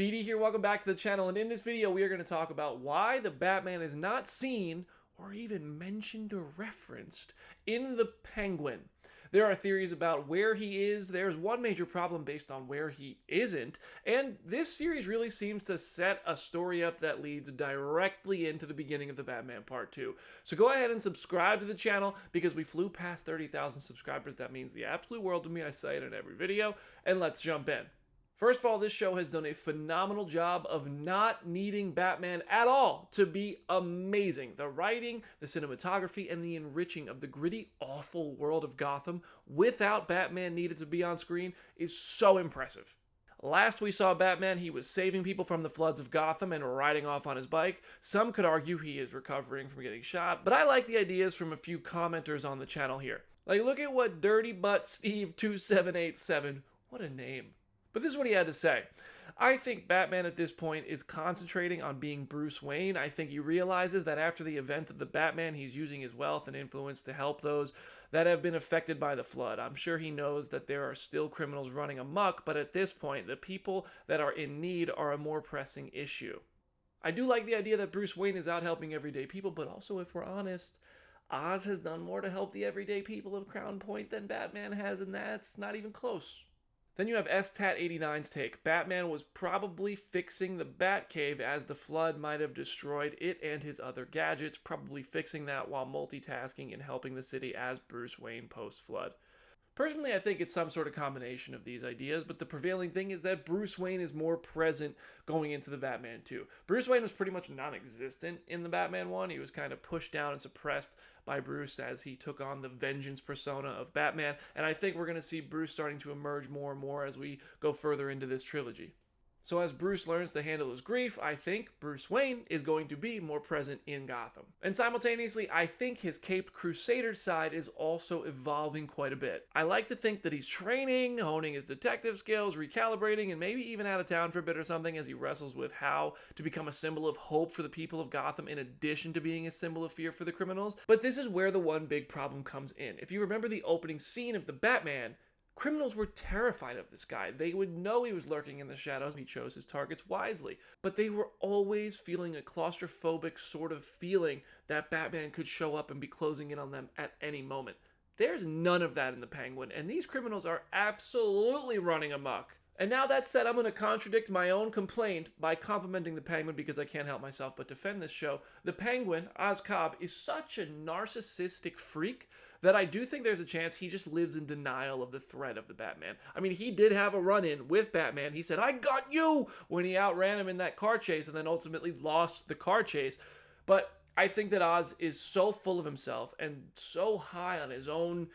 BD here, welcome back to the channel, and in this video we are going to talk about why the Batman is not seen or even mentioned or referenced in the Penguin. There are theories about where he is, there's one major problem based on where he isn't, and this series really seems to set a story up that leads directly into the beginning of the Batman Part 2. So go ahead and subscribe to the channel because we flew past 30,000 subscribers. That means the absolute world to me. I say it in every video, and let's jump in. First of all, this show has done a phenomenal job of not needing Batman at all to be amazing. The writing, the cinematography, and the enriching of the gritty, awful world of Gotham without Batman needed to be on screen is so impressive. Last we saw Batman, he was saving people from the floods of Gotham and riding off on his bike. Some could argue he is recovering from getting shot, but I like the ideas from a few commenters on the channel here. Like, look at what Dirty Butt Steve 2787, what a name. But this is what he had to say. I think Batman at this point is concentrating on being Bruce Wayne. I think he realizes that after the event of the Batman, he's using his wealth and influence to help those that have been affected by the flood. I'm sure he knows that there are still criminals running amok, but at this point, the people that are in need are a more pressing issue. I do like the idea that Bruce Wayne is out helping everyday people, but also, if we're honest, Oz has done more to help the everyday people of Crown Point than Batman has, and that's not even close. Then you have STAT89's take. Batman was probably fixing the Batcave as the flood might have destroyed it and his other gadgets, probably fixing that while multitasking and helping the city as Bruce Wayne post-flood. Personally, I think it's some sort of combination of these ideas, but the prevailing thing is that Bruce Wayne is more present going into the Batman 2. Bruce Wayne was pretty much non-existent in the Batman 1. He was kind of pushed down and suppressed by Bruce as he took on the vengeance persona of Batman, and I think we're going to see Bruce starting to emerge more and more as we go further into this trilogy. So as Bruce learns to handle his grief, I think Bruce Wayne is going to be more present in Gotham. And simultaneously, I think his caped Crusader side is also evolving quite a bit. I like to think that he's training, honing his detective skills, recalibrating, and maybe even out of town for a bit or something as he wrestles with how to become a symbol of hope for the people of Gotham in addition to being a symbol of fear for the criminals. But this is where the one big problem comes in. If you remember the opening scene of the Batman, criminals were terrified of this guy. They would know he was lurking in the shadows. He chose his targets wisely. But they were always feeling a claustrophobic sort of feeling that Batman could show up and be closing in on them at any moment. There's none of that in the Penguin, and these criminals are absolutely running amok. And now that said, I'm going to contradict my own complaint by complimenting the Penguin because I can't help myself but defend this show. The Penguin, Oz Cobb, is such a narcissistic freak that I do think there's a chance he just lives in denial of the threat of the Batman. I mean, he did have a run-in with Batman. He said, "I got you," when he outran him in that car chase and then ultimately lost the car chase. But I think that Oz is so full of himself and so high on his own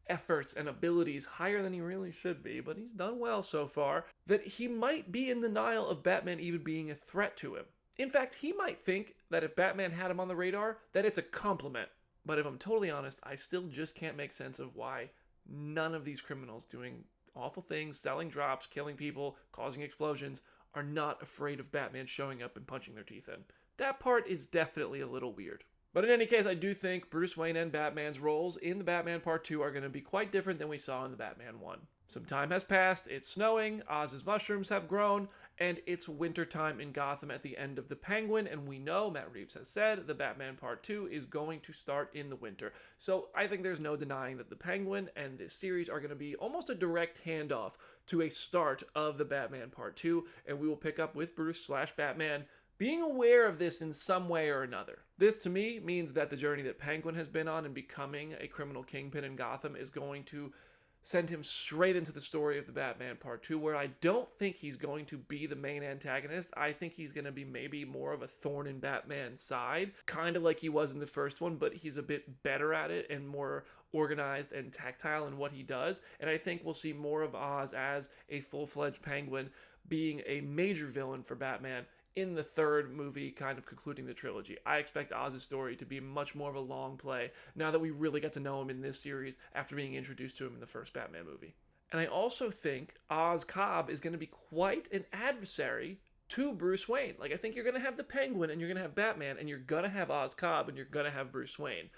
efforts and abilities, higher than he really should be, but he's done well so far, that he might be in denial of Batman even being a threat to him. In fact, he might think that if Batman had him on the radar, that it's a compliment. But if I'm totally honest, I still just can't make sense of why none of these criminals doing awful things, selling drops, killing people, causing explosions, are not afraid of Batman showing up and punching their teeth in. That part is definitely a little weird. But in any case, I do think Bruce Wayne and Batman's roles in the Batman Part 2 are going to be quite different than we saw in the Batman 1. Some time has passed, it's snowing, Oz's mushrooms have grown, and it's wintertime in Gotham at the end of The Penguin, and we know, Matt Reeves has said, the Batman Part 2 is going to start in the winter. So I think there's no denying that The Penguin and this series are going to be almost a direct handoff to a start of the Batman Part 2, and we will pick up with Bruce/Batman being aware of this in some way or another. This, to me, means that the journey that Penguin has been on in becoming a criminal kingpin in Gotham is going to send him straight into the story of the Batman Part 2, where I don't think he's going to be the main antagonist. I think he's going to be maybe more of a thorn in Batman's side, kind of like he was in the first one, but he's a bit better at it and more organized and tactile in what he does. And I think we'll see more of Oz as a full-fledged Penguin being a major villain for Batman in the third movie, kind of concluding the trilogy. I expect Oz's story to be much more of a long play now that we really get to know him in this series after being introduced to him in the first Batman movie. And I also think Oz Cobb is going to be quite an adversary to Bruce Wayne. Like, I think you're going to have the Penguin and you're going to have Batman and you're going to have Oz Cobb and you're going to have Bruce Wayne.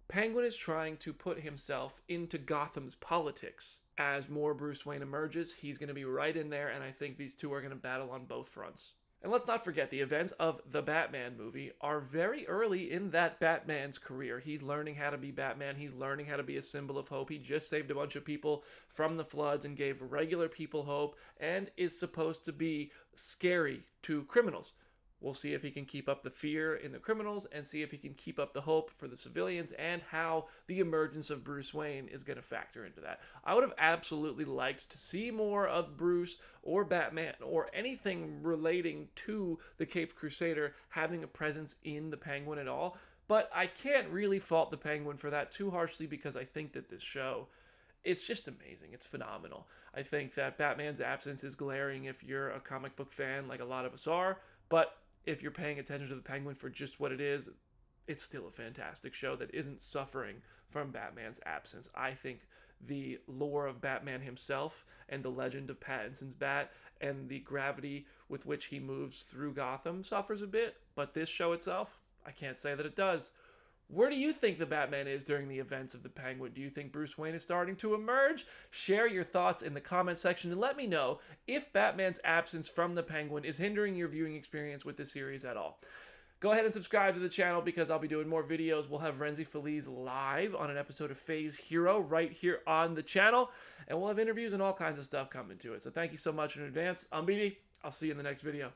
Penguin is trying to put himself into Gotham's politics. As more Bruce Wayne emerges, he's going to be right in there, and I think these two are going to battle on both fronts. And let's not forget, the events of the Batman movie are very early in that Batman's career. He's learning how to be Batman. He's learning how to be a symbol of hope. He just saved a bunch of people from the floods and gave regular people hope, and is supposed to be scary to criminals. We'll see if he can keep up the fear in the criminals and see if he can keep up the hope for the civilians, and how the emergence of Bruce Wayne is going to factor into that. I would have absolutely liked to see more of Bruce or Batman or anything relating to the Caped Crusader having a presence in the Penguin at all. But I can't really fault the Penguin for that too harshly, because I think that this show, it's just amazing. It's phenomenal. I think that Batman's absence is glaring if you're a comic book fan like a lot of us are, but if you're paying attention to the Penguin for just what it is, it's still a fantastic show that isn't suffering from Batman's absence. I think the lore of Batman himself and the legend of Pattinson's Bat and the gravity with which he moves through Gotham suffers a bit, but this show itself, I can't say that it does. Where do you think the Batman is during the events of the Penguin? Do you think Bruce Wayne is starting to emerge? Share your thoughts in the comment section and let me know if Batman's absence from the Penguin is hindering your viewing experience with this series at all. Go ahead and subscribe to the channel, because I'll be doing more videos. We'll have Renzi Feliz live on an episode of Phase Hero right here on the channel, and we'll have interviews and all kinds of stuff coming to it. So thank you so much in advance. I'm BD. I'll see you in the next video.